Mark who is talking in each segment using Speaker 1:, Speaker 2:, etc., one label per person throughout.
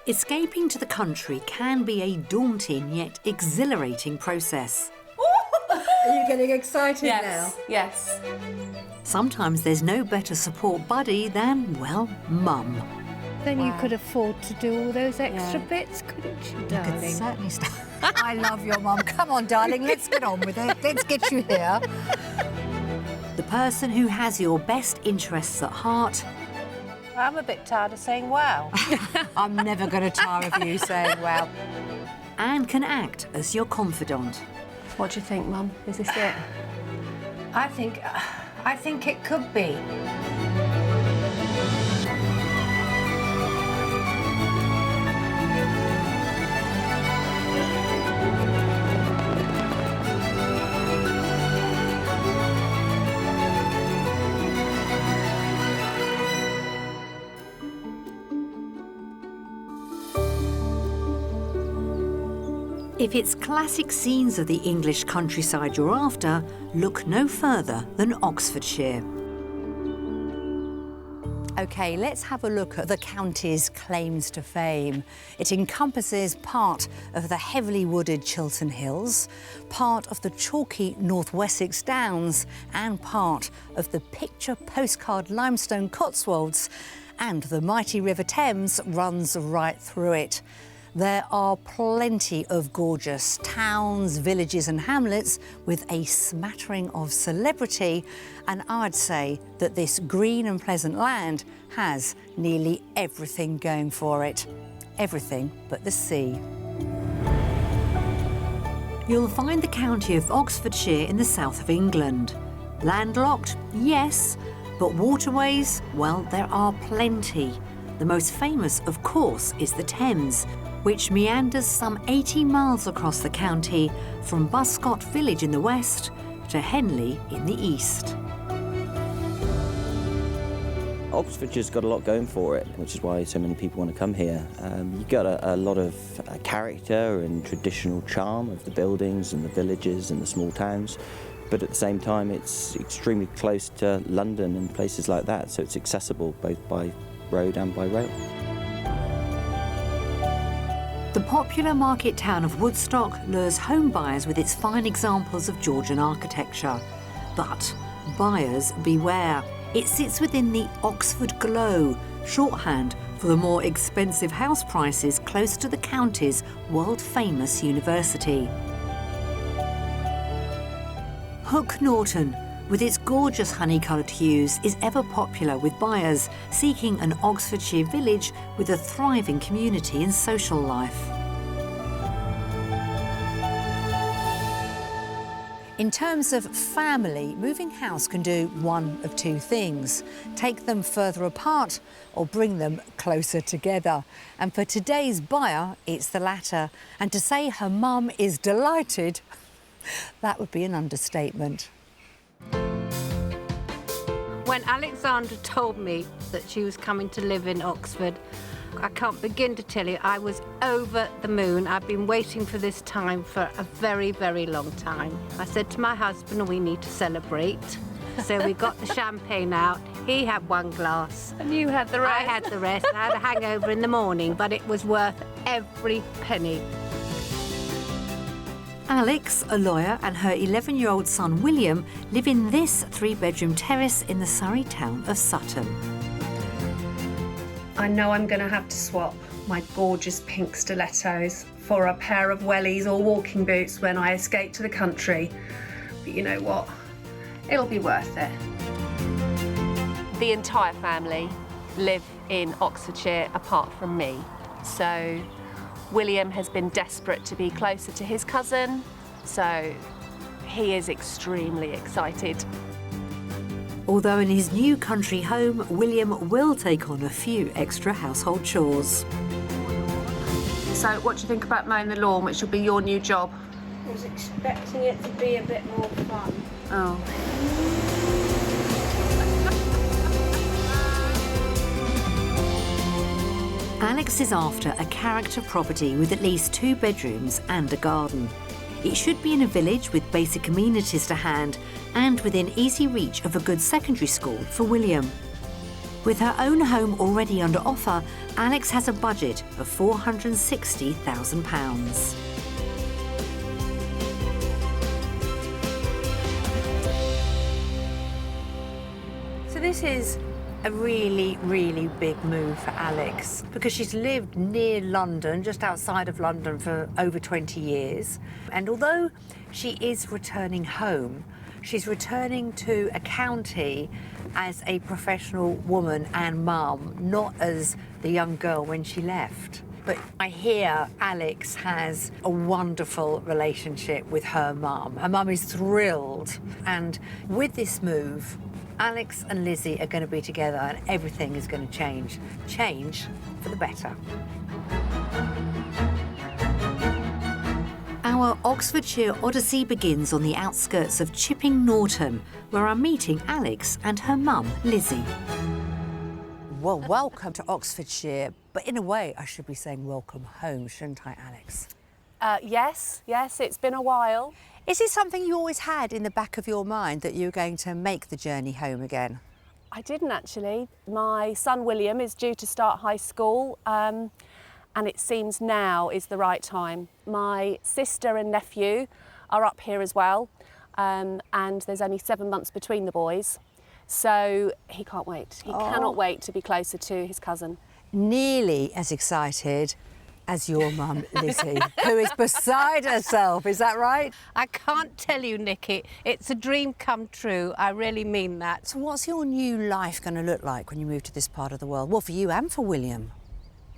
Speaker 1: Escaping to the country can be a daunting yet exhilarating process.
Speaker 2: Are you getting excited now?
Speaker 3: Yes.
Speaker 1: Sometimes there's no better support buddy than, well, Mum.
Speaker 4: Then you could afford to do all those extra bits, couldn't you, darling?
Speaker 2: You could certainly start. I love your mum. Come on, darling, let's get on with it. Let's get you here.
Speaker 1: The person who has your best interests at heart.
Speaker 3: I'm a bit tired of saying wow.
Speaker 2: I'm never going to tire of you saying wow.
Speaker 1: And can act as your confidant.
Speaker 3: What do you think, Mum? Is this it?
Speaker 5: I think it could be.
Speaker 1: If it's classic scenes of the English countryside you're after, look no further than Oxfordshire.
Speaker 2: OK, let's have a look at the county's claims to fame. It encompasses part of the heavily wooded Chiltern Hills, part of the chalky North Wessex Downs and part of the picture postcard limestone Cotswolds, and the mighty River Thames runs right through it. There are plenty of gorgeous towns, villages and hamlets with a smattering of celebrity, and I'd say that this green and pleasant land has nearly everything going for it. Everything but the sea.
Speaker 1: You'll find the county of Oxfordshire in the south of England. Landlocked, yes, but waterways, well, there are plenty. The most famous, of course, is the Thames, which meanders some 80 miles across the county from Buscott village in the west to Henley in the east.
Speaker 6: Oxfordshire's got a lot going for it, which is why so many people want to come here. You've got a lot of character and traditional charm of the buildings and the villages and the small towns, but at the same time it's extremely close to London and places like that, so it's accessible both by road and by rail.
Speaker 1: The popular market town of Woodstock lures home buyers with its fine examples of Georgian architecture. But buyers beware. It sits within the Oxford Glow, shorthand for the more expensive house prices close to the county's world-famous university. Hook Norton, with its gorgeous honey-coloured hues, is ever popular with buyers seeking an Oxfordshire village with a thriving community and social life.
Speaker 2: In terms of family, moving house can do one of two things: take them further apart or bring them closer together. And for today's buyer, it's the latter. And to say her mum is delighted, that would be an understatement.
Speaker 5: When Alexandra told me that she was coming to live in Oxford, I can't begin to tell you, I was over the moon. I've been waiting for this time for a very, very long time. I said to my husband, we need to celebrate. So we got the champagne out. He had one glass.
Speaker 3: And you had the rest.
Speaker 5: I had the rest. I had a hangover in the morning, but it was worth every penny.
Speaker 1: Alex, a lawyer, and her 11-year-old son William live in this 3-bedroom terrace in the Surrey town of Sutton.
Speaker 7: I know I'm going to have to swap my gorgeous pink stilettos for a pair of wellies or walking boots when I escape to the country. But you know what? It'll be worth it.
Speaker 3: The entire family live in Oxfordshire apart from me. So William has been desperate to be closer to his cousin, so he is extremely excited.
Speaker 1: Although in his new country home, William will take on a few extra household chores.
Speaker 7: So what do you think about mowing the lawn, which will be your new job?
Speaker 4: I was expecting it to be a bit more fun.
Speaker 7: Oh.
Speaker 1: Alex is after a character property with at least 2 bedrooms and a garden. It should be in a village with basic amenities to hand and within easy reach of a good secondary school for William. With her own home already under offer, Alex has a budget of £460,000.
Speaker 2: So this is a really, really big move for Alex because she's lived near London, just outside of London, for over 20 years. And although she is returning home, she's returning to a county as a professional woman and mum, not as the young girl when she left. But I hear Alex has a wonderful relationship with her mum. Her mum is thrilled. And with this move, Alex and Lizzie are going to be together and everything is going to change. Change for the better.
Speaker 1: Our Oxfordshire odyssey begins on the outskirts of Chipping Norton, where I'm meeting Alex and her mum, Lizzie.
Speaker 2: Well, welcome to Oxfordshire, but in a way I should be saying welcome home, shouldn't I, Alex?
Speaker 3: Yes, it's been a while.
Speaker 2: Is it something you always had in the back of your mind that you were going to make the journey home again?
Speaker 3: I didn't actually. My son William is due to start high school and it seems now is the right time. My sister and nephew are up here as well and there's only 7 months between the boys. So he can't wait. He cannot wait to be closer to his cousin.
Speaker 2: Nearly as excited as your mum, Lizzie, who is beside herself, is that right?
Speaker 5: I can't tell you, Nikki, it's a dream come true. I really mean that.
Speaker 2: So what's your new life going to look like when you move to this part of the world? Well, for you and for William.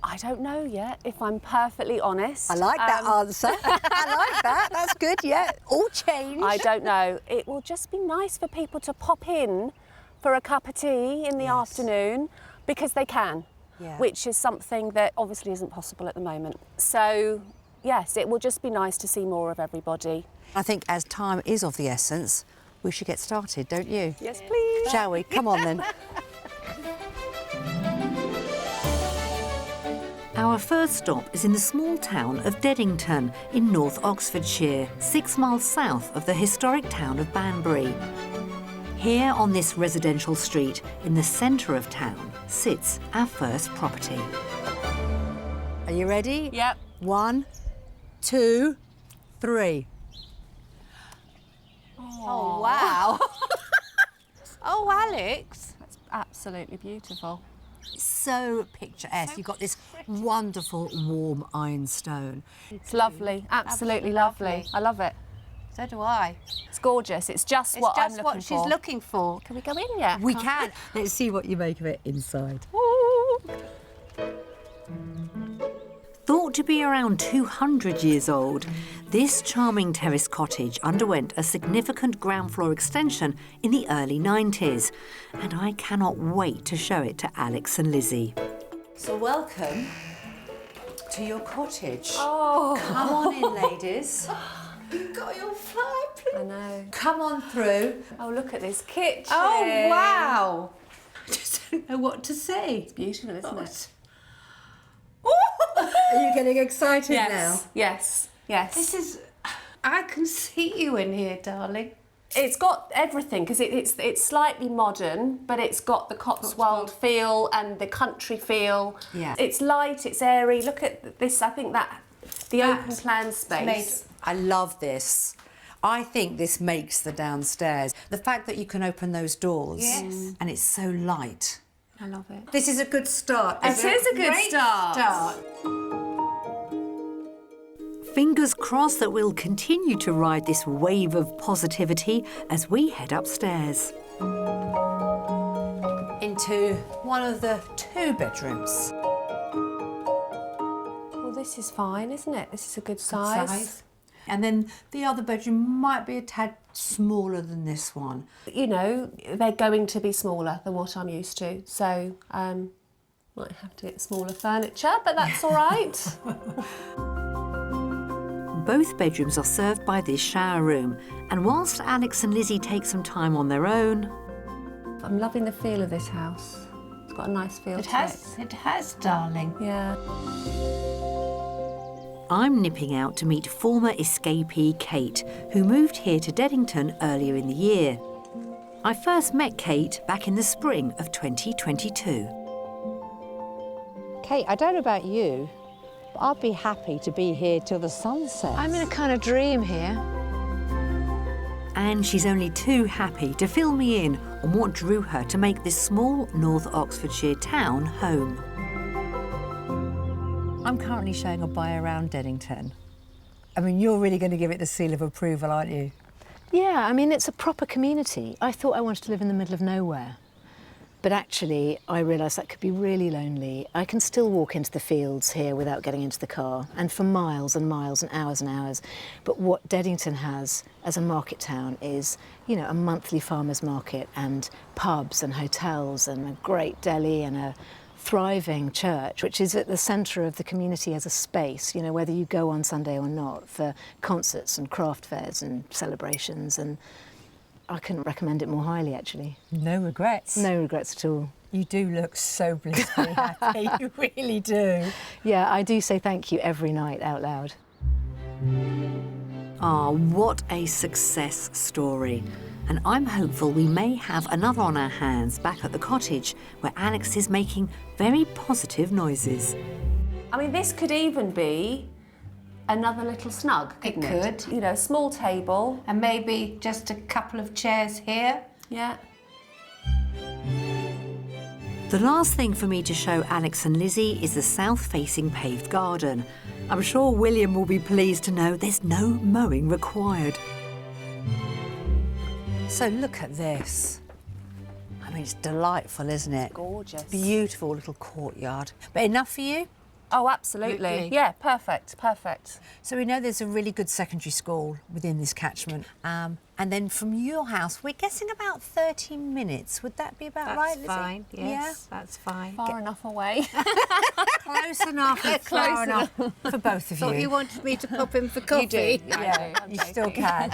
Speaker 3: I don't know yet, if I'm perfectly honest.
Speaker 2: I like that answer. I like that. That's good, yeah. All change.
Speaker 3: I don't know. It will just be nice for people to pop in for a cup of tea in the afternoon because they can.
Speaker 2: Yeah.
Speaker 3: Which is something that obviously isn't possible at the moment. So, yes, it will just be nice to see more of everybody.
Speaker 2: I think as time is of the essence, we should get started, don't you?
Speaker 3: Yes, please.
Speaker 2: Shall we? Come on then.
Speaker 1: Our first stop is in the small town of Deddington in North Oxfordshire, 6 miles south of the historic town of Banbury. Here on this residential street, in the centre of town, sits our first property.
Speaker 2: Are you ready?
Speaker 3: Yep.
Speaker 2: 1, 2, 3.
Speaker 5: Oh, wow. Oh, Alex.
Speaker 3: That's absolutely beautiful.
Speaker 2: So picturesque. You've got this wonderful warm ironstone.
Speaker 3: It's lovely, absolutely lovely. I love it.
Speaker 5: So do I.
Speaker 3: It's gorgeous. It's just
Speaker 5: It's
Speaker 3: what I'm
Speaker 5: just
Speaker 3: looking
Speaker 5: what
Speaker 3: for.
Speaker 5: she's looking for.
Speaker 3: Can we go in yet?
Speaker 2: We can. Let's see what you make of it inside.
Speaker 1: Thought to be around 200 years old, this charming terrace cottage underwent a significant ground floor extension in the early 90s, and I cannot wait to show it to Alex and Lizzie.
Speaker 2: So welcome to your cottage.
Speaker 3: Oh,
Speaker 2: Come on in, ladies. You've got your fireplace.
Speaker 3: I know.
Speaker 2: Come on through.
Speaker 3: Oh, look at this kitchen.
Speaker 5: Oh, wow.
Speaker 2: I just don't know what to say.
Speaker 3: It's beautiful, isn't it?
Speaker 2: Are you getting excited now?
Speaker 3: Yes.
Speaker 5: This is... I can see you in here, darling.
Speaker 3: It's got everything because it's slightly modern, but it's got the Cotswold feel and the country feel.
Speaker 2: Yeah.
Speaker 3: It's light, it's airy. Look at this. I think that the open plan space.
Speaker 2: I love this. I think this makes the downstairs. The fact that you can open those doors and it's so light.
Speaker 3: I love it.
Speaker 2: This is a good start.
Speaker 3: It is a good
Speaker 5: Great
Speaker 3: start.
Speaker 1: Fingers crossed that we'll continue to ride this wave of positivity as we head upstairs.
Speaker 2: Into one of the 2 bedrooms.
Speaker 3: Well, this is fine, isn't it? This is a good size.
Speaker 2: And then the other bedroom might be a tad smaller than this one.
Speaker 3: You know, they're going to be smaller than what I'm used to, so might have to get smaller furniture, but that's all right.
Speaker 1: Both bedrooms are served by this shower room, and whilst Alex and Lizzie take some time on their own,
Speaker 3: I'm loving the feel of this house. It's got a nice feel
Speaker 5: It
Speaker 3: to
Speaker 5: has, darling.
Speaker 3: it. Yeah.
Speaker 1: I'm nipping out to meet former escapee Kate, who moved here to Deddington earlier in the year. I first met Kate back in the spring of 2022.
Speaker 8: Kate, I don't know about you, but I'd be happy to be here till the sun sets.
Speaker 2: I'm in a kind of dream here.
Speaker 1: And she's only too happy to fill me in on what drew her to make this small North Oxfordshire town home.
Speaker 2: I'm currently showing a buy around Deddington. I mean, you're really going to give it the seal of approval, aren't you?
Speaker 9: Yeah, I mean, it's a proper community. I thought I wanted to live in the middle of nowhere. But actually, I realised that could be really lonely. I can still walk into the fields here without getting into the car, and for miles and miles and hours. But what Deddington has as a market town is, you know, a monthly farmers market and pubs and hotels and a great deli and a thriving church, which is at the centre of the community as a space, you know, whether you go on Sunday or not, for concerts and craft fairs and celebrations. And I couldn't recommend it more highly, actually.
Speaker 2: No regrets.
Speaker 9: No regrets at all.
Speaker 2: You do look so blissfully happy, you really do.
Speaker 9: Yeah, I do say thank you every night out loud.
Speaker 1: Ah, what a success story. And I'm hopeful we may have another on our hands back at the cottage where Alex is making very positive noises.
Speaker 3: I mean, this could even be another little snug, couldn't it?
Speaker 5: It could.
Speaker 3: You know, a small table.
Speaker 5: And maybe just a couple of chairs here.
Speaker 3: Yeah.
Speaker 1: The last thing for me to show Alex and Lizzie is the south-facing paved garden. I'm sure William will be pleased to know there's no mowing required.
Speaker 2: So look at this. I mean, it's delightful, isn't it?
Speaker 3: Gorgeous.
Speaker 2: Beautiful little courtyard. But enough for you?
Speaker 3: Oh, absolutely.
Speaker 2: Really?
Speaker 3: Yeah, perfect, perfect.
Speaker 2: So we know there's a really good secondary school within this catchment. And then from your house, we're guessing about 30 minutes. Would that be about right, Lizzie?
Speaker 5: That's fine, yes, that's fine.
Speaker 3: Far enough away.
Speaker 2: Close enough, far enough for both of you.
Speaker 5: Thought you wanted me to pop in for coffee.
Speaker 2: Yeah, you still can.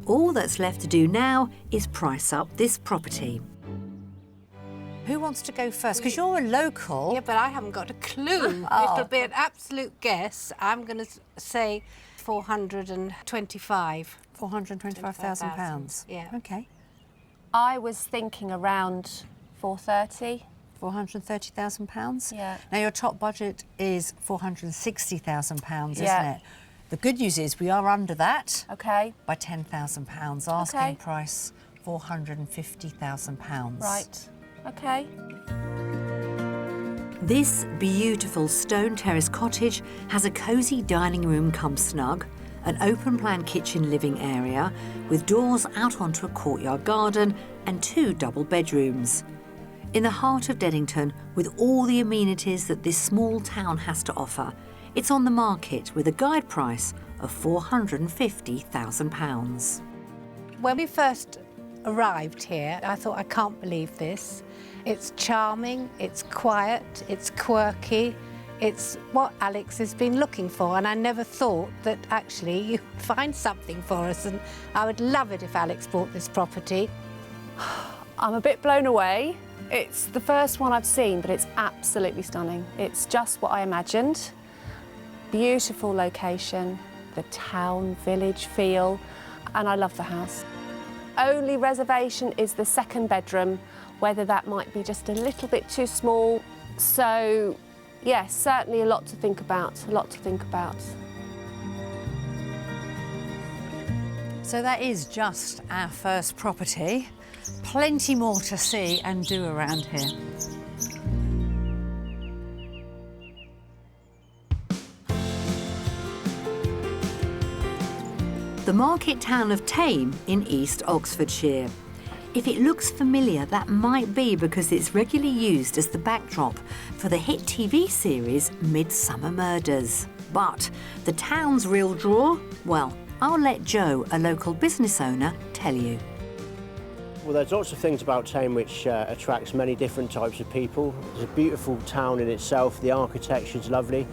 Speaker 1: All that's left to do now is price up this property.
Speaker 2: Who wants to go first? Because you're a local.
Speaker 5: Yeah, but I haven't got a clue.
Speaker 2: Oh.
Speaker 5: It'll be an absolute guess. I'm going to say 425.
Speaker 2: £425,000.
Speaker 5: Yeah.
Speaker 2: Okay.
Speaker 3: I was thinking around 430.
Speaker 2: £430,000.
Speaker 3: Yeah.
Speaker 2: Now your top budget is £460,000, isn't
Speaker 3: Yeah.
Speaker 2: it? The good news is we are under that
Speaker 3: Okay.
Speaker 2: by £10,000. Asking
Speaker 3: Okay.
Speaker 2: price £450,000.
Speaker 3: Right. Okay.
Speaker 1: This beautiful stone terrace cottage has a cosy dining room cum snug, an open plan kitchen living area with doors out onto a courtyard garden and 2 double bedrooms. In the heart of Deddington, with all the amenities that this small town has to offer, it's on the market with a guide price of £450,000.
Speaker 5: When we first arrived here, I thought, I can't believe this. It's charming, it's quiet, it's quirky. It's what Alex has been looking for, and I never thought that actually you'd find something for us, and I would love it if Alex bought this property.
Speaker 3: I'm a bit blown away. It's the first one I've seen, but it's absolutely stunning. It's just what I imagined. Beautiful location, the town, village feel, and I love the house. Only reservation is the second bedroom, whether that might be just a little bit too small. So, yes, certainly a lot to think about,
Speaker 2: So that is just our first property. Plenty more to see and do around here.
Speaker 1: The market town of Thame in East Oxfordshire. If it looks familiar, that might be because it's regularly used as the backdrop for the hit TV series Midsummer Murders. But the town's real draw? Well, I'll let Joe, a local business owner, tell you.
Speaker 10: Well, there's lots of things about Thame which attracts many different types of people. It's a beautiful town in itself, the architecture's lovely.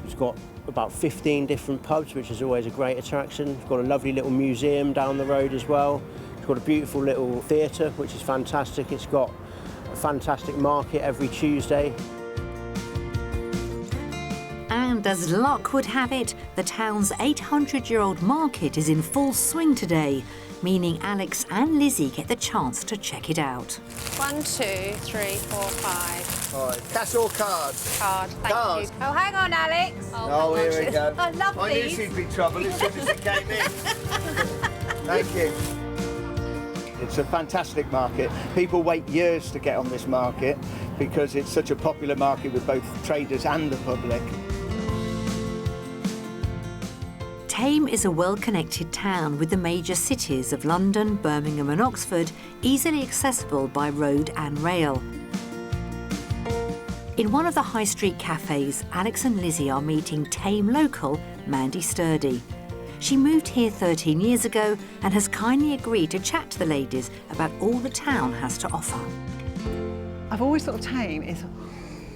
Speaker 10: It's got about 15 different pubs, which is always a great attraction. It's got a lovely little museum down the road as well. It's got a beautiful little theatre, which is fantastic. It's got a fantastic market every Tuesday.
Speaker 1: And And as luck would have it, the town's 800-year-old market is in full swing today, meaning Alex and Lizzie get the chance to check it out.
Speaker 3: 1, 2, 3, 4, 5.
Speaker 11: All right, cash or cards?
Speaker 3: Card, thank
Speaker 11: Cards.
Speaker 3: you.
Speaker 5: Oh, hang on, Alex.
Speaker 11: Oh, here we go.
Speaker 5: I love
Speaker 11: I knew
Speaker 5: these.
Speaker 11: she'd be trouble as soon as it came in. Thank you. It's a fantastic market. People wait years to get on this market because it's such a popular market with both traders and the public.
Speaker 1: Thame is a well-connected town with the major cities of London, Birmingham and Oxford easily accessible by road and rail. In one of the high street cafes, Alex and Lizzie are meeting Thame local Mandy Sturdy. She moved here 13 years ago and has kindly agreed to chat to the ladies about all the town has to offer.
Speaker 12: I've always thought Thame is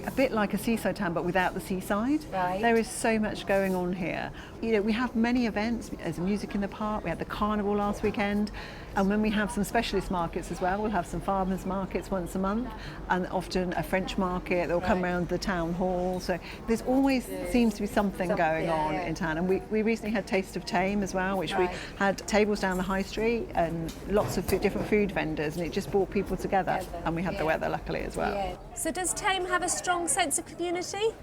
Speaker 12: a bit like a seaside town, but without the seaside.
Speaker 5: Right.
Speaker 12: There is so much going on here. You know, we have many events. There's music in the park. We had the carnival last weekend. And when we have some specialist markets as well, we'll have some farmers markets once a month, and often a French market that will come around the town hall. So there's always seems to be something going on in town. And we recently had Taste of Thame as well, which we had tables down the high street and lots of different food vendors, and it just brought people together. And we had the weather luckily as well.
Speaker 3: So does Thame have a strong sense of community?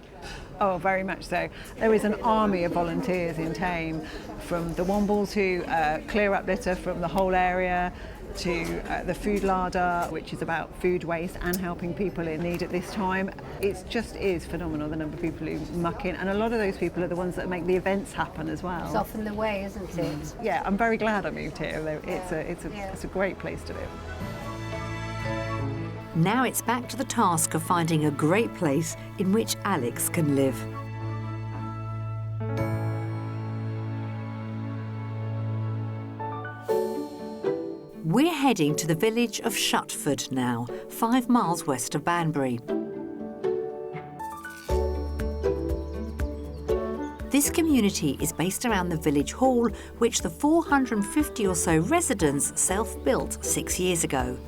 Speaker 12: Oh, very much so. There is an army of volunteers in Thame, from the Wombles who clear up litter from the whole area, to the food larder, which is about food waste and helping people in need at this time. It just is phenomenal, the number of people who muck in, and a lot of those people are the ones that make the events happen as well.
Speaker 5: It's often the way, isn't it?
Speaker 12: Yeah, I'm very glad I moved here. It's a great place to live.
Speaker 1: Now it's back to the task of finding a great place in which Alex can live. We're heading to the village of Shutford now, 5 miles west of Banbury. This community is based around the village hall, which the 450 or so residents self-built 6 years ago.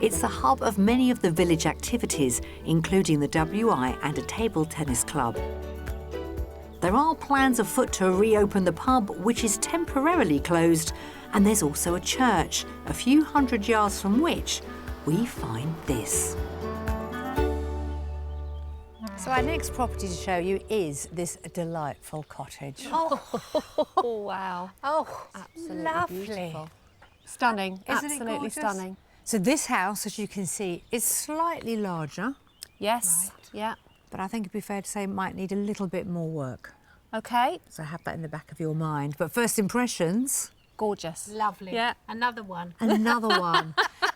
Speaker 1: It's the hub of many of the village activities, including the WI and a table tennis club. There are plans afoot to reopen the pub, which is temporarily closed, and there's also a church, a few hundred yards from which we find this.
Speaker 2: So our next property to show you is this delightful cottage.
Speaker 3: Oh, wow.
Speaker 5: Oh,
Speaker 3: Absolutely
Speaker 5: lovely.
Speaker 3: beautiful. Stunning,
Speaker 2: Isn't it
Speaker 3: absolutely
Speaker 2: gorgeous?
Speaker 3: stunning.
Speaker 2: So this house, as you can see, is slightly larger,
Speaker 3: Yes, yeah.
Speaker 2: but I think it'd be fair to say it might need a little bit more work.
Speaker 3: Okay,
Speaker 2: So have that in the back of your mind. But first impressions,
Speaker 3: gorgeous.
Speaker 5: Lovely.
Speaker 3: Yeah.
Speaker 5: Another one.
Speaker 2: another one.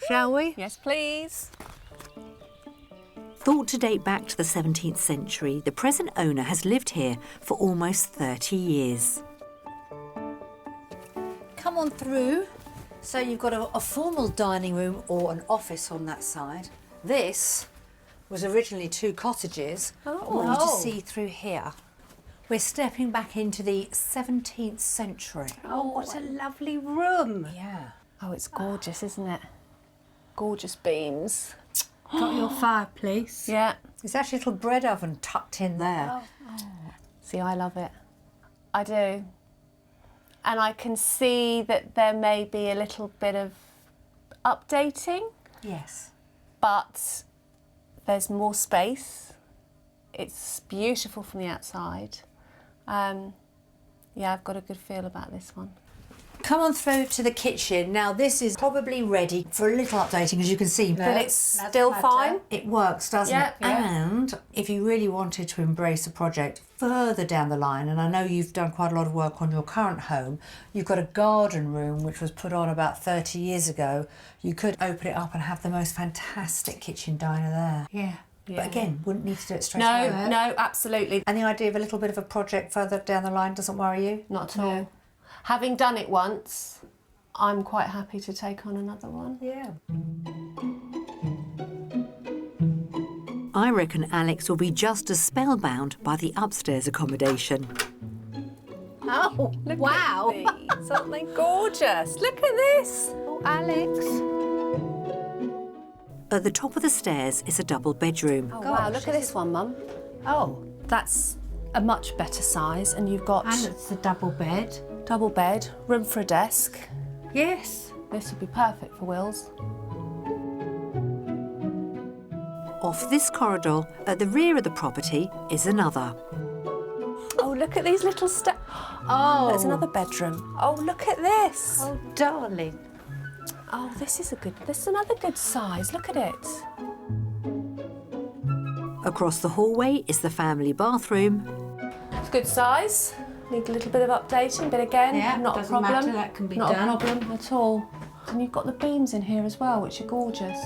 Speaker 2: Shall we?
Speaker 3: Yes, please.
Speaker 1: Thought to date back to the 17th century, the present owner has lived here for almost 30 years.
Speaker 2: Come on through. So you've got a formal dining room or an office on that side. This was originally 2 cottages. I want you to see through here. We're stepping back into the 17th century.
Speaker 5: Oh, what a lovely room.
Speaker 2: Yeah.
Speaker 3: Oh, it's gorgeous, isn't it? Gorgeous beams.
Speaker 5: Got your fireplace.
Speaker 3: Yeah.
Speaker 2: There's actually a little bread oven tucked in there.
Speaker 3: See, I love it. I do. And I can see that there may be a little bit of updating,
Speaker 2: Yes.
Speaker 3: but there's more space. It's beautiful from the outside. Yeah, I've got a good feel about this one.
Speaker 2: Come on through to the kitchen. Now this is probably ready for a little updating, as you can see.
Speaker 3: But it's still fine.
Speaker 2: It works, doesn't
Speaker 3: Yeah,
Speaker 2: it?
Speaker 3: yeah.
Speaker 2: And if you really wanted to embrace a project further down the line, and I know you've done quite a lot of work on your current home, you've got a garden room which was put on about 30 years ago. You could open it up and have the most fantastic kitchen diner there.
Speaker 5: Yeah.
Speaker 2: But again, wouldn't need to do it straight away.
Speaker 3: No, no, absolutely.
Speaker 2: And the idea of a little bit of a project further down the line doesn't worry you?
Speaker 3: Not at all. Having done it once, I'm quite happy to take on another one.
Speaker 2: Yeah.
Speaker 1: I reckon Alex will be just as spellbound by the upstairs accommodation.
Speaker 5: Oh, wow.
Speaker 3: Aren't they gorgeous? Look at this.
Speaker 5: Oh, Alex.
Speaker 1: At the top of the stairs is a double bedroom.
Speaker 3: Oh, wow, look at this one, Mum.
Speaker 5: Oh,
Speaker 3: That's a much better size, and you've got
Speaker 5: And it's a double bed.
Speaker 3: double bed, room for a desk.
Speaker 5: Yes.
Speaker 3: This would be perfect for Wills.
Speaker 1: Off this corridor, at the rear of the property, is another.
Speaker 3: Oh, look at these little steps. Oh, there's another bedroom. Oh, look at this.
Speaker 5: Oh, darling.
Speaker 3: Oh, this is another good size. Look at it.
Speaker 1: Across the hallway is the family bathroom.
Speaker 3: It's good size. Need a little bit of updating, but again,
Speaker 5: Yeah,
Speaker 3: not a
Speaker 5: doesn't
Speaker 3: problem.
Speaker 5: matter, that can be
Speaker 3: not
Speaker 5: done.
Speaker 3: a problem at all. And you've got the beams in here as well, which are gorgeous.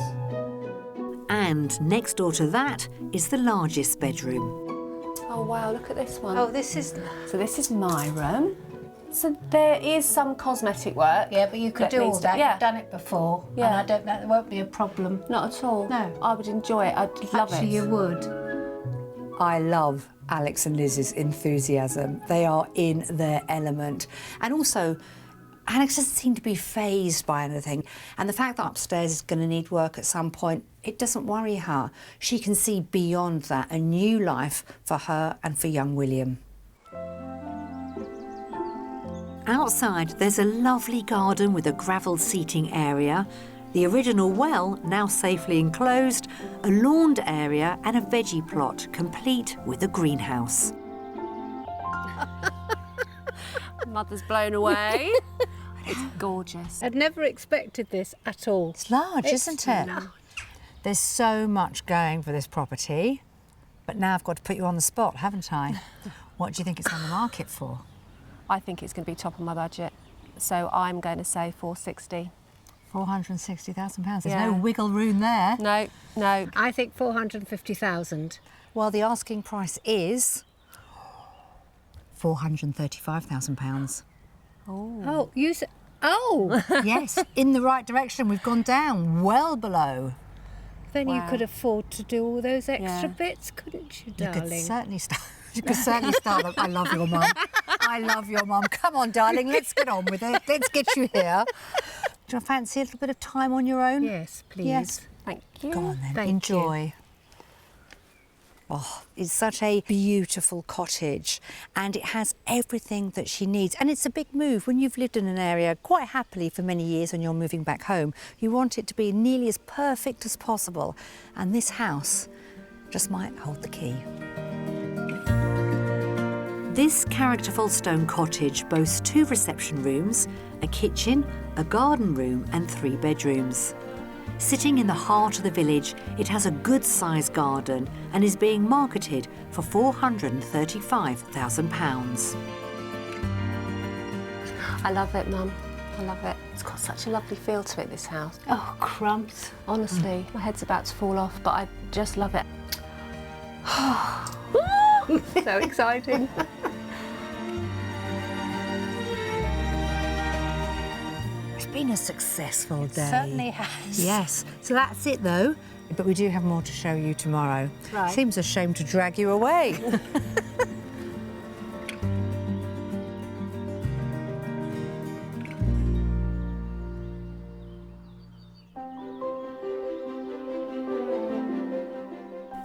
Speaker 1: And next door to that is the largest bedroom.
Speaker 3: Oh wow, look at this one.
Speaker 5: Oh, this is...
Speaker 3: So this is my room. So there is some cosmetic work.
Speaker 5: Yeah, but you could do all
Speaker 3: needs to-
Speaker 5: that.
Speaker 3: Yeah,
Speaker 5: You've done it before.
Speaker 3: Yeah.
Speaker 5: And I don't know, it won't be a problem.
Speaker 3: not at all.
Speaker 5: No.
Speaker 3: I would enjoy it. I'd love
Speaker 5: Actually,
Speaker 3: it.
Speaker 5: you would.
Speaker 2: I love Alex and Liz's enthusiasm. They are in their element. And also, Alex doesn't seem to be fazed by anything. And the fact that upstairs is going to need work at some point, it doesn't worry her. She can see beyond that, a new life for her and for young William.
Speaker 1: Outside, there's a lovely garden with a gravel seating area, the original well, now safely enclosed, a lawned area and a veggie plot, complete with a greenhouse.
Speaker 3: Mother's blown away. It's gorgeous.
Speaker 4: I'd never expected this at all.
Speaker 2: It's large, isn't it?
Speaker 4: large.
Speaker 2: There's so much going for this property, but now I've got to put you on the spot, haven't I? What do you think it's on the market for?
Speaker 3: I think it's going to be top of my budget. So I'm going to say 460.
Speaker 2: £460,000. There's
Speaker 3: Yeah.
Speaker 2: no wiggle room there.
Speaker 3: No, no.
Speaker 4: I think 450,000.
Speaker 2: Well, the asking price is £435,000.
Speaker 4: Oh, you said... Oh!
Speaker 2: Yes, in the right direction. We've gone down well below.
Speaker 4: Then you
Speaker 3: Wow.
Speaker 4: could afford to do all those extra
Speaker 3: Yeah.
Speaker 4: bits, couldn't you,
Speaker 2: You
Speaker 4: darling?
Speaker 2: could certainly start. You could certainly start. I love your mum. I love your mum. Come on, darling, let's get on with it. Let's get you here. Do you fancy a little bit of time on your own?
Speaker 4: Yes, please.
Speaker 2: Yes.
Speaker 3: Thank you.
Speaker 2: Go on then.
Speaker 4: Thank
Speaker 2: Enjoy. Oh, it's such a beautiful cottage and it has everything that she needs. And it's a big move. When you've lived in an area quite happily for many years and you're moving back home, you want it to be nearly as perfect as possible. And this house just might hold the key.
Speaker 1: This characterful stone cottage boasts 2 reception rooms, a kitchen, a garden room and 3 bedrooms. Sitting in the heart of the village, it has a good-sized garden and is being marketed for £435,000.
Speaker 3: I love it, Mum. I love it. It's got such a lovely feel to it, this house.
Speaker 4: Oh, crumbs.
Speaker 3: Honestly, my head's about to fall off, but I just love it. So exciting.
Speaker 2: It's been a successful day.
Speaker 5: Certainly has.
Speaker 2: Yes. So that's it though. But we do have more to show you tomorrow.
Speaker 5: Right.
Speaker 2: Seems a shame to drag you away.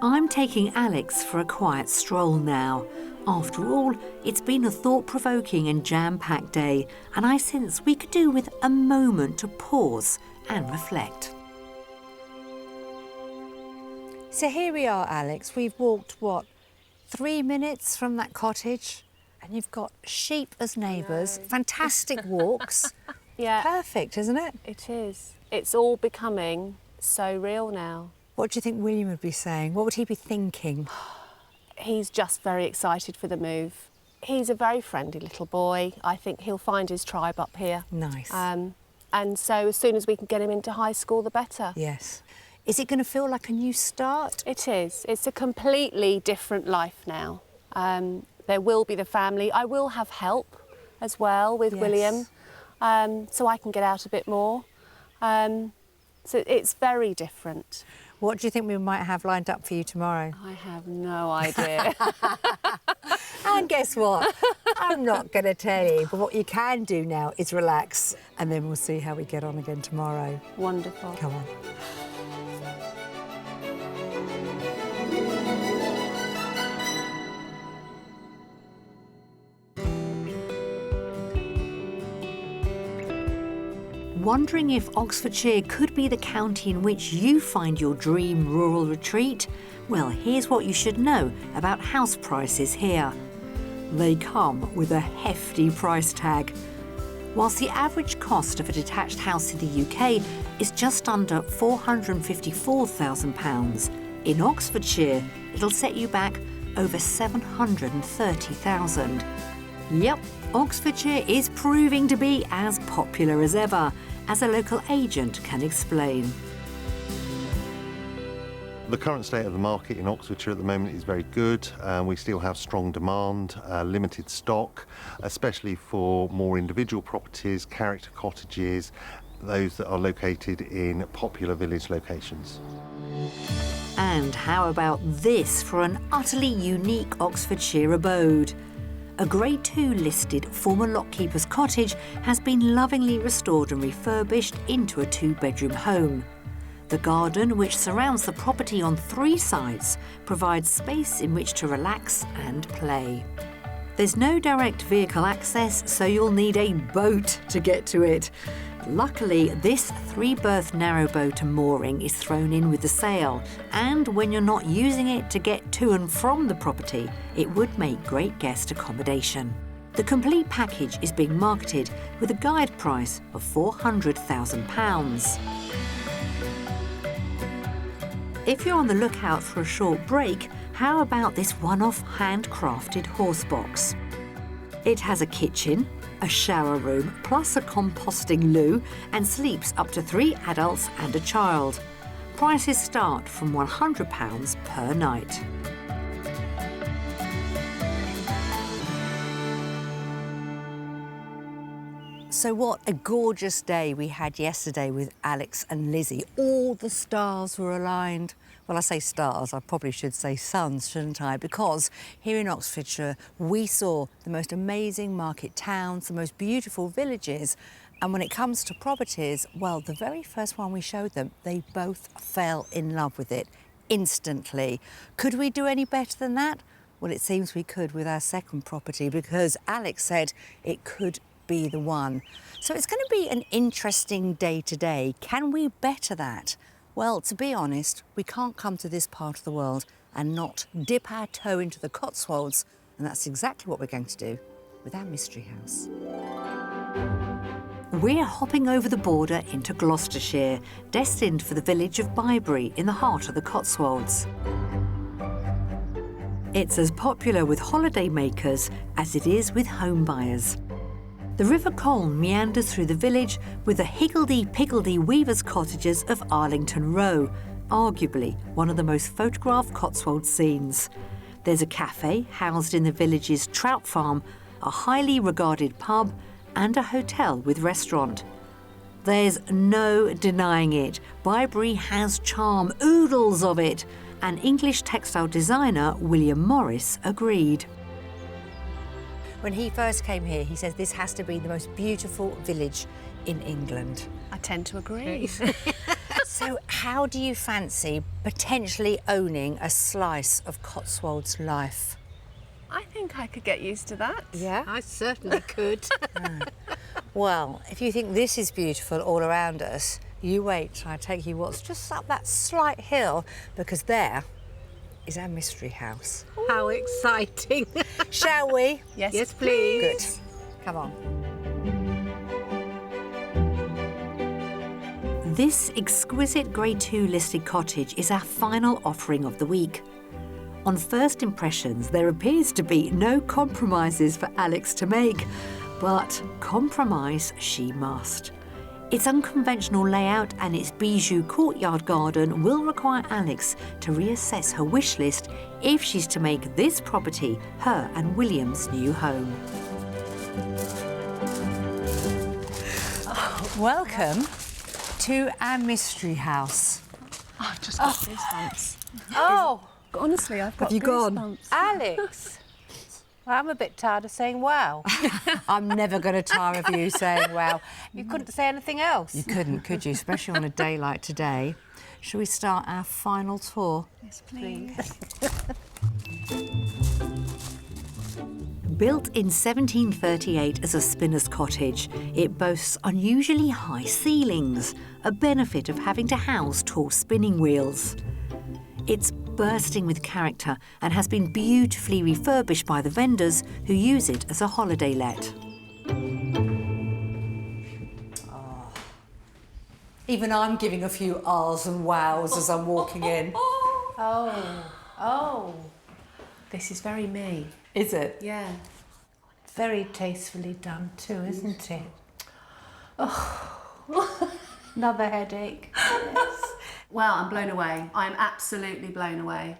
Speaker 1: I'm taking Alex for a quiet stroll now. After all, it's been a thought-provoking and jam-packed day, and I sense we could do with a moment to pause and reflect.
Speaker 2: So here we are, Alex. We've walked, what, 3 minutes from that cottage? And you've got sheep as neighbours, fantastic walks.
Speaker 3: Yeah,
Speaker 2: Perfect, isn't it?
Speaker 3: it is. It's all becoming so real now.
Speaker 2: What do you think William would be saying? What would he be thinking?
Speaker 3: He's just very excited for the move. He's a very friendly little boy. I think he'll find his tribe up here.
Speaker 2: Nice.
Speaker 3: And so as soon as we can get him into high school, the better.
Speaker 2: Yes. Is it going to feel like a new start?
Speaker 3: It is. It's a completely different life now. There will be the family. I will have help as well with
Speaker 2: Yes.
Speaker 3: William, so I can get out a bit more. So it's very different.
Speaker 2: What do you think we might have lined up for you tomorrow?
Speaker 3: I have no idea.
Speaker 2: And guess what? I'm not going to tell you, but what you can do now is relax and then we'll see how we get on again tomorrow.
Speaker 3: Wonderful.
Speaker 2: Come on.
Speaker 1: Wondering if Oxfordshire could be the county in which you find your dream rural retreat? Well, here's what you should know about house prices here. They come with a hefty price tag. Whilst the average cost of a detached house in the UK is just under £454,000, in Oxfordshire it'll set you back over £730,000. Yep, Oxfordshire is proving to be as popular as ever, as a local agent can explain.
Speaker 13: The current state of the market in Oxfordshire at the moment is very good. We still have strong demand, limited stock, especially for more individual properties, character cottages, those that are located in popular village locations.
Speaker 1: And how about this for an utterly unique Oxfordshire abode? A Grade 2 listed former lockkeeper's cottage has been lovingly restored and refurbished into a 2-bedroom home. The garden, which surrounds the property on 3 sides, provides space in which to relax and play. There's no direct vehicle access, so you'll need a boat to get to it. Luckily, this 3-berth narrowboat and mooring is thrown in with the sail, and when you're not using it to get to and from the property, it would make great guest accommodation. The complete package is being marketed with a guide price of £400,000. If you're on the lookout for a short break, how about this one-off handcrafted horse box? It has a kitchen, a shower room, plus a composting loo, and sleeps up to 3 adults and a child. Prices start from £100 per night.
Speaker 2: So what a gorgeous day we had yesterday with Alex and Lizzie. All the stars were aligned. Well, I say stars, I probably should say suns, shouldn't I? Because here in Oxfordshire, we saw the most amazing market towns, the most beautiful villages. And when it comes to properties, well, the very first one we showed them, they both fell in love with it instantly. Could we do any better than that? Well, it seems we could with our second property, because Alex said it could be the one. So it's going to be an interesting day today. Can we better that? Well, to be honest, we can't come to this part of the world and not dip our toe into the Cotswolds, and that's exactly what we're going to do with our mystery house.
Speaker 1: We're hopping over the border into Gloucestershire, destined for the village of Bybury in the heart of the Cotswolds. It's as popular with holidaymakers as it is with home buyers. The River Colne meanders through the village with the higgledy-piggledy weavers' cottages of Arlington Row, arguably one of the most photographed Cotswold scenes. There's a cafe housed in the village's trout farm, a highly regarded pub, and a hotel with restaurant. There's no denying it. Bybury has charm, oodles of it, and English textile designer William Morris agreed.
Speaker 2: When he first came here, he said this has to be the most beautiful village in England.
Speaker 3: I tend to agree.
Speaker 2: So how do you fancy potentially owning a slice of Cotswold's life?
Speaker 3: I think I could get used to that.
Speaker 2: Yeah?
Speaker 5: I certainly could.
Speaker 2: Well, if you think this is beautiful all around us, you wait till I take you what's just up that slight hill, because there is our mystery house.
Speaker 5: How exciting.
Speaker 2: Shall we?
Speaker 3: Yes,
Speaker 5: please.
Speaker 2: Good. Come on.
Speaker 1: This exquisite Grade 2 listed cottage is our final offering of the week. On first impressions, there appears to be no compromises for Alex to make, but compromise she must. Its unconventional layout and its bijou courtyard garden will require Alex to reassess her wish list if she's to make this property her and William's new home.
Speaker 2: Welcome to our mystery house.
Speaker 4: I've just got goosebumps.
Speaker 2: Oh,
Speaker 4: Honestly, I've got
Speaker 2: have you gone?
Speaker 4: goosebumps.
Speaker 2: Alex. Well, I'm a bit tired of saying wow. I'm never going to tire of you saying wow. You couldn't say anything else. You couldn't, could you? Especially on a day like today. Shall we start our final tour?
Speaker 4: Yes, please.
Speaker 1: Built in 1738 as a spinner's cottage, it boasts unusually high ceilings, a benefit of having to house tall spinning wheels. It's bursting with character and has been beautifully refurbished by the vendors who use it as a holiday let.
Speaker 2: Oh. Even I'm giving a few ahs and wows as I'm walking in.
Speaker 3: Oh. This is very me.
Speaker 2: Is it?
Speaker 3: Yeah.
Speaker 4: Very tastefully done too, isn't it? Oh, another headache. Yes.
Speaker 3: Well, I'm blown away. I'm absolutely blown away.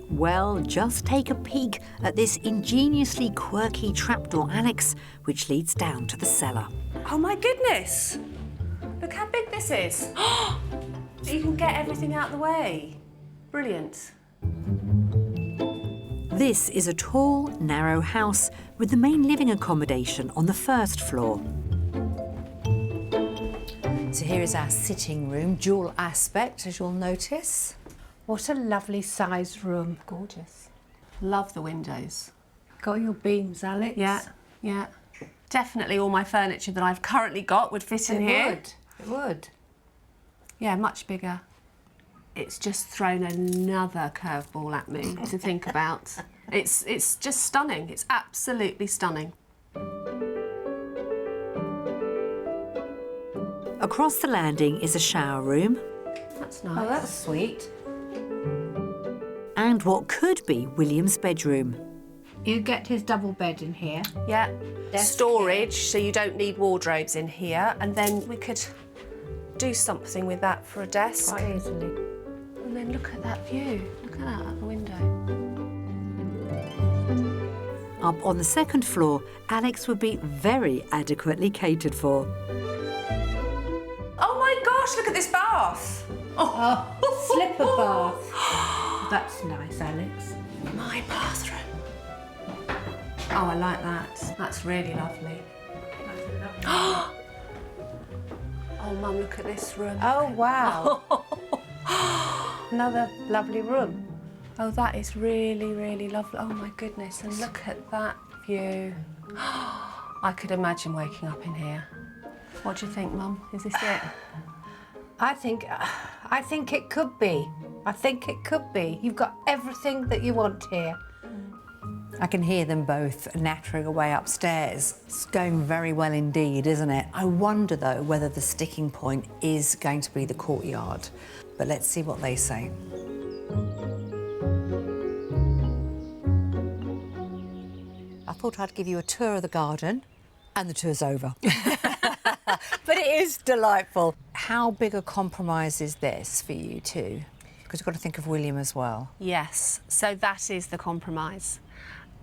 Speaker 1: Well, just take a peek at this ingeniously quirky trapdoor annex, which leads down to the cellar.
Speaker 3: Oh my goodness! Look how big this is. So you can get everything out of the way. Brilliant.
Speaker 1: This is a tall, narrow house with the main living accommodation on the first floor.
Speaker 2: So here is our sitting room, dual aspect, as you'll notice.
Speaker 4: What a lovely sized room.
Speaker 3: Gorgeous. Love the windows.
Speaker 4: Got your beams, Alex?
Speaker 3: Yeah. Definitely all my furniture that I've currently got would fit in here.
Speaker 4: It would.
Speaker 3: Yeah, much bigger. It's just thrown another curveball at me to think about. It's just stunning. It's absolutely stunning.
Speaker 1: Across the landing is a shower room.
Speaker 3: That's nice.
Speaker 4: Oh, that's sweet.
Speaker 1: And what could be William's bedroom.
Speaker 4: You get his double bed in here.
Speaker 3: Yeah.
Speaker 4: Desk
Speaker 3: Storage, so you don't need wardrobes in here. And then we could do something with that for a desk.
Speaker 4: Quite easily.
Speaker 3: And then look at that view. Look at that out the window.
Speaker 1: Up on the second floor, Alex would be very adequately catered for.
Speaker 3: Oh my gosh, look at this bath.
Speaker 4: Oh, slipper bath. That's nice, Alex.
Speaker 3: My bathroom. Oh, I like that. That's really lovely. Oh, Mum, look at this room.
Speaker 4: Oh, wow. Another lovely room.
Speaker 3: Oh, that is really, really lovely. Oh, my goodness. And look at that view. I could imagine waking up in here. What do you think, Mum? Is this it?
Speaker 4: I think it could be. I think it could be. You've got everything that you want here.
Speaker 2: I can hear them both nattering away upstairs. It's going very well indeed, isn't it? I wonder, though, whether the sticking point is going to be the courtyard. But let's see what they say. I thought I'd give you a tour of the garden, and the tour's over. But it is delightful. How big a compromise is this for you two? Because you've got to think of William as well.
Speaker 3: Yes, so that is the compromise.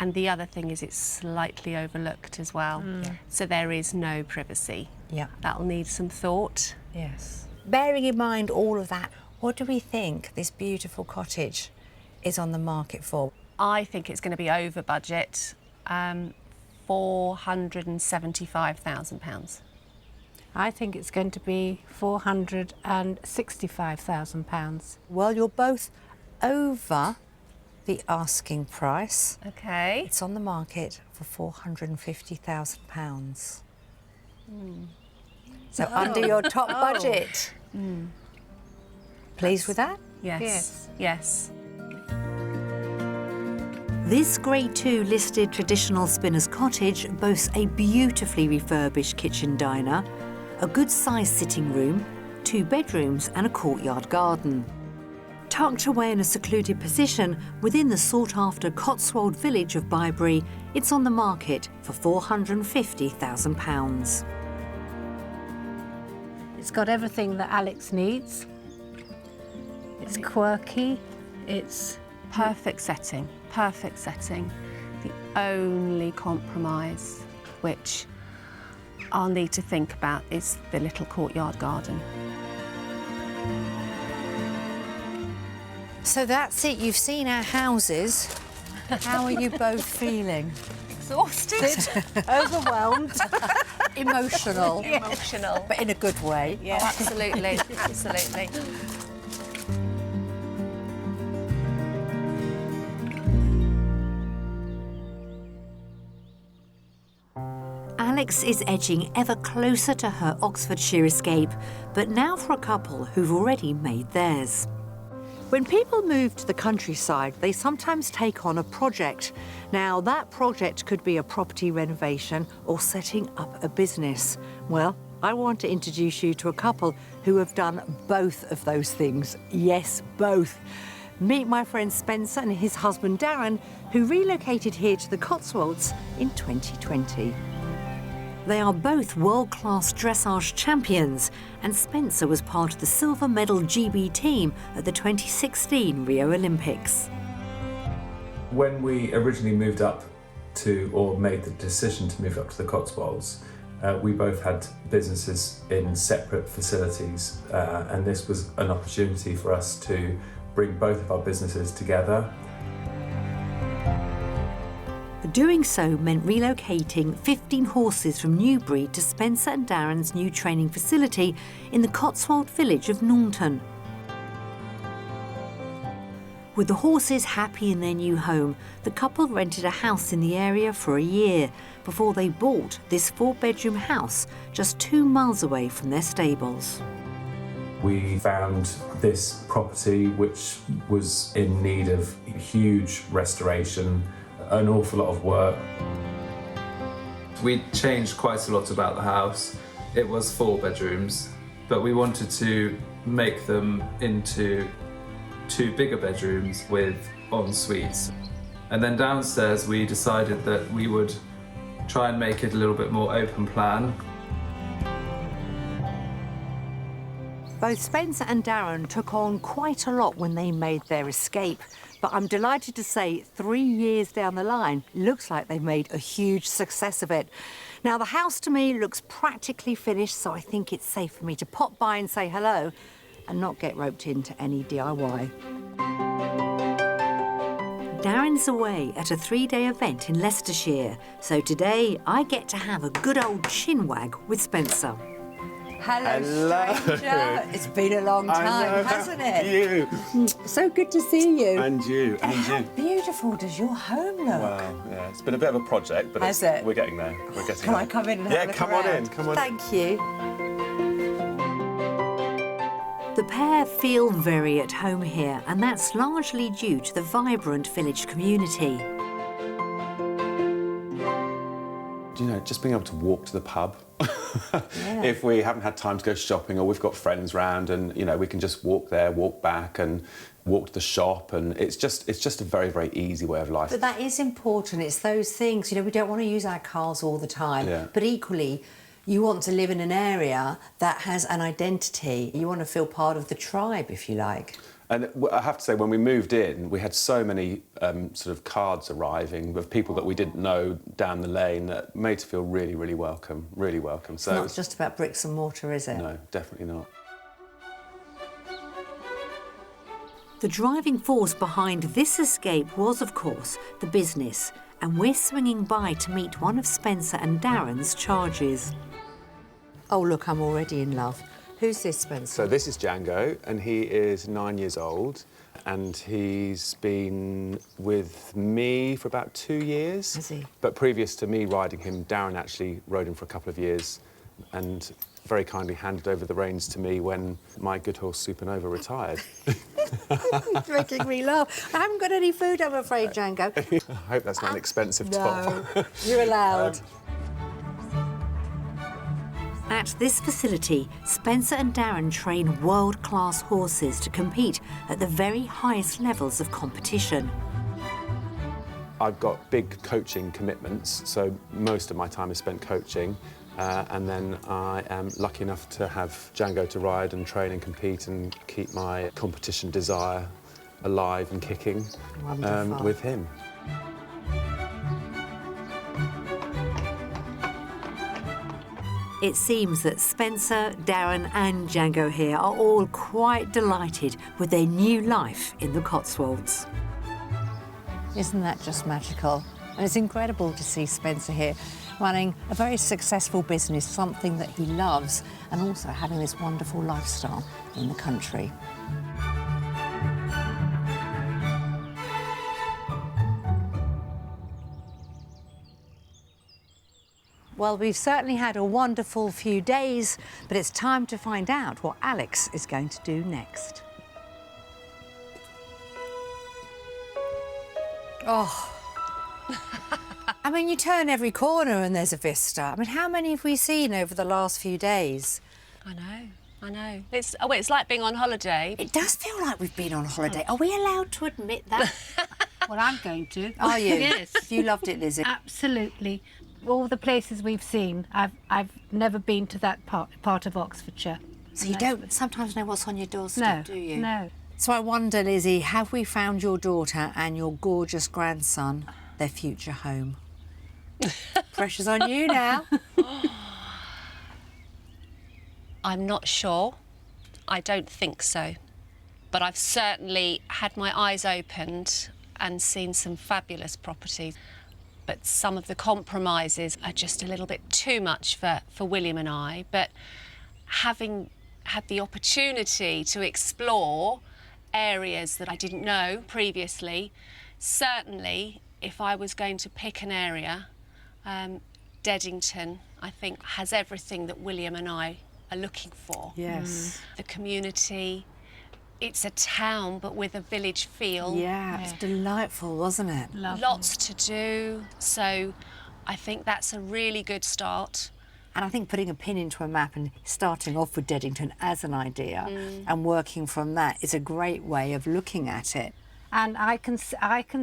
Speaker 3: And the other thing is it's slightly overlooked as well. So there is no privacy.
Speaker 2: Yeah.
Speaker 3: That'll need some thought.
Speaker 2: Yes. Bearing in mind all of that, what do we think this beautiful cottage is on the market for?
Speaker 3: I think it's going to be over budget, £475,000.
Speaker 4: I think it's going to be £465,000.
Speaker 2: Well, you're both over the asking price.
Speaker 3: Okay.
Speaker 2: It's on the market for £450,000. So under your top budget. Pleased with that?
Speaker 3: Yes. Yes.
Speaker 1: This Grade 2 listed traditional spinner's cottage boasts a beautifully refurbished kitchen diner, a good-sized sitting room, 2 bedrooms and a courtyard garden. Tucked away in a secluded position within the sought-after Cotswold village of Bybury, it's on the market for £450,000.
Speaker 4: It's got everything that Alex needs. It's quirky. It's
Speaker 3: Perfect setting. Perfect setting. The only compromise which I'll need to think about is the little courtyard garden.
Speaker 2: So that's it. You've seen our houses. How are you both feeling?
Speaker 3: Exhausted.
Speaker 2: Overwhelmed. Emotional.
Speaker 3: Emotional.
Speaker 2: But in a good way.
Speaker 3: Yeah. Oh, absolutely. Absolutely.
Speaker 1: Alex is edging ever closer to her Oxfordshire escape, but now for a couple who've already made theirs. When people move to the countryside, they sometimes take on a project. Now, that project could be a property renovation or setting up a business. Well, I want to introduce you to a couple who have done both of those things. Yes, both. Meet my friend Spencer and his husband Darren, who relocated here to the Cotswolds in 2020. They are both world-class dressage champions, and Spencer was part of the silver medal GB team at the 2016 Rio Olympics.
Speaker 14: When we originally moved up to, or made the decision to move up to the Cotswolds, we both had businesses in separate facilities, and this was an opportunity for us to bring both of our businesses together.
Speaker 1: Doing so meant relocating 15 horses from Newbury to Spencer and Darren's new training facility in the Cotswold village of Naunton. With the horses happy in their new home, the couple rented a house in the area for a year before they bought this 4-bedroom house just 2 miles away from their stables.
Speaker 14: We found this property which was in need of huge restoration, an awful lot of work.
Speaker 15: We changed quite a lot about the house. It was 4 bedrooms, but we wanted to make them into 2 bigger bedrooms with en-suites. And then downstairs we decided that we would try and make it a little bit more open plan.
Speaker 2: Both Spencer and Darren took on quite a lot when they made their escape, but I'm delighted to say 3 years down the line, looks like they've made a huge success of it. Now, the house to me looks practically finished, so I think it's safe for me to pop by and say hello and not get roped into any DIY.
Speaker 1: Darren's away at a 3-day event in Leicestershire, so today I get to have a good old chinwag with Spencer.
Speaker 2: Hello, stranger. It's been a long time, hasn't it?
Speaker 16: You.
Speaker 2: So good to see you.
Speaker 16: And you, and
Speaker 2: How
Speaker 16: you.
Speaker 2: beautiful does your home look?
Speaker 16: Wow, yeah, it's been a bit of a project, but
Speaker 2: Has it?
Speaker 16: we're getting there. We're getting
Speaker 2: Can
Speaker 16: there.
Speaker 2: I come in and have
Speaker 16: Yeah,
Speaker 2: a look
Speaker 16: come
Speaker 2: around?
Speaker 16: on in, come on in.
Speaker 2: Thank you.
Speaker 1: The pair feel very at home here, and that's largely due to the vibrant village community.
Speaker 16: You know, just being able to walk to the pub. If we haven't had time to go shopping or we've got friends round and, you know, we can just walk there, walk back and walk to the shop, and it's just a very, very easy way of life.
Speaker 2: But that is important. It's those things, you know, we don't want to use our cars all the time,
Speaker 16: Yeah.
Speaker 2: but equally, you want to live in an area that has an identity. You want to feel part of the tribe, if you like.
Speaker 16: And I have to say, when we moved in, we had so many sort of cards arriving of people that we didn't know down the lane that made us feel really, really welcome, really welcome.
Speaker 2: It's not just about bricks and mortar, is it?
Speaker 16: No, definitely not.
Speaker 1: The driving force behind this escape was, of course, the business, and we're swinging by to meet one of Spencer and Darren's charges.
Speaker 2: Oh, look, I'm already in love. Who's this, Spencer?
Speaker 16: So this is Django, and he is 9 years old, and he's been with me for about 2 years.
Speaker 2: Has he?
Speaker 16: But previous to me riding him, Darren actually rode him for a couple of years and very kindly handed over the reins to me when my good horse Supernova retired.
Speaker 2: It's making me laugh. I haven't got any food, I'm afraid, Django.
Speaker 16: I hope that's not an expensive top.
Speaker 2: No, you're allowed.
Speaker 1: At this facility, Spencer and Darren train world-class horses to compete at the very highest levels of competition.
Speaker 16: I've got big coaching commitments, so most of my time is spent coaching, and then I am lucky enough to have Django to ride and train and compete and keep my competition desire alive and kicking with him.
Speaker 1: It seems that Spencer, Darren and Django here are all quite delighted with their new life in the Cotswolds.
Speaker 2: Isn't that just magical? And it's incredible to see Spencer here running a very successful business, something that he loves, and also having this wonderful lifestyle in the country. Well, we've certainly had a wonderful few days, but it's time to find out what Alex is going to do next. Oh. I mean, you turn every corner and there's a vista. I mean, how many have we seen over the last few days?
Speaker 3: I know. It's like being on holiday.
Speaker 2: It does feel like we've been on holiday. Are we allowed to admit that?
Speaker 5: Well, I'm going to.
Speaker 2: Are you?
Speaker 5: Yes.
Speaker 2: You loved it, Lizzie?
Speaker 5: Absolutely. All the places we've seen, I've never been to that part of Oxfordshire.
Speaker 2: So you don't sometimes know what's on your doorstep, do you?
Speaker 5: No.
Speaker 2: So I wonder, Lizzie, have we found your daughter and your gorgeous grandson their future home? Pressure's on you now.
Speaker 3: I'm not sure. I don't think so. But I've certainly had my eyes opened and seen some fabulous properties. But some of the compromises are just a little bit too much for William and I. But having had the opportunity to explore areas that I didn't know previously, certainly if I was going to pick an area, Deddington, I think, has everything that William and I are looking for.
Speaker 2: Yes.
Speaker 3: The community, it's a town but with a village feel.
Speaker 2: Yeah, it's delightful, wasn't it?
Speaker 5: Lovely.
Speaker 3: Lots to do, so I think that's a really good start.
Speaker 2: And I think putting a pin into a map and starting off with Deddington as an idea and working from that is a great way of looking at it.
Speaker 5: And I can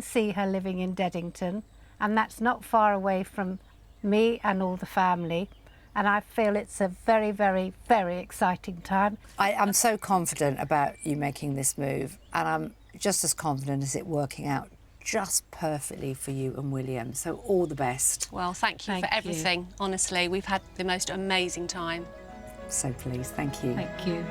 Speaker 5: see her living in Deddington, and that's not far away from me and all the family. And I feel it's a very, very, very exciting time.
Speaker 2: I'm so confident about you making this move, and I'm just as confident as it working out just perfectly for you and William. So all the best.
Speaker 3: Well, thank you for everything. Honestly, we've had the most amazing time.
Speaker 2: So pleased, thank you.
Speaker 5: Thank you.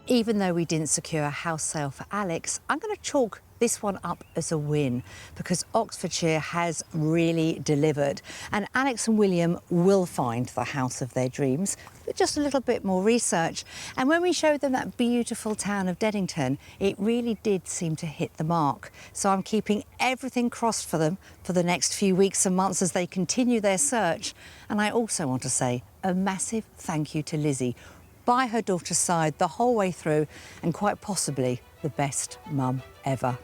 Speaker 2: Even though we didn't secure a house sale for Alex, I'm going to chalk this one up as a win because Oxfordshire has really delivered, and Alex and William will find the house of their dreams with just a little bit more research. And when we showed them that beautiful town of Deddington, it really did seem to hit the mark. So I'm keeping everything crossed for them for the next few weeks and months as they continue their search. And I also want to say a massive thank you to Lizzie, by her daughter's side the whole way through, and quite possibly the best mum ever.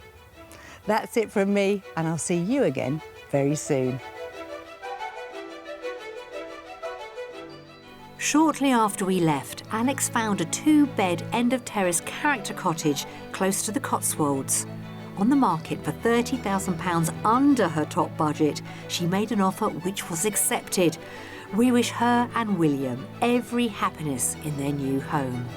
Speaker 2: That's it from me, and I'll see you again very soon.
Speaker 1: Shortly after we left, Alex found a 2-bed end-of-terrace character cottage close to the Cotswolds. On the market for £30,000 under her top budget, she made an offer which was accepted. We wish her and William every happiness in their new home.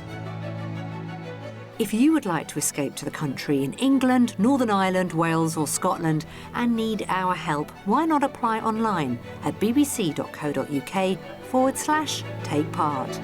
Speaker 1: If you would like to escape to the country in England, Northern Ireland, Wales or Scotland and need our help, why not apply online at bbc.co.uk/take part.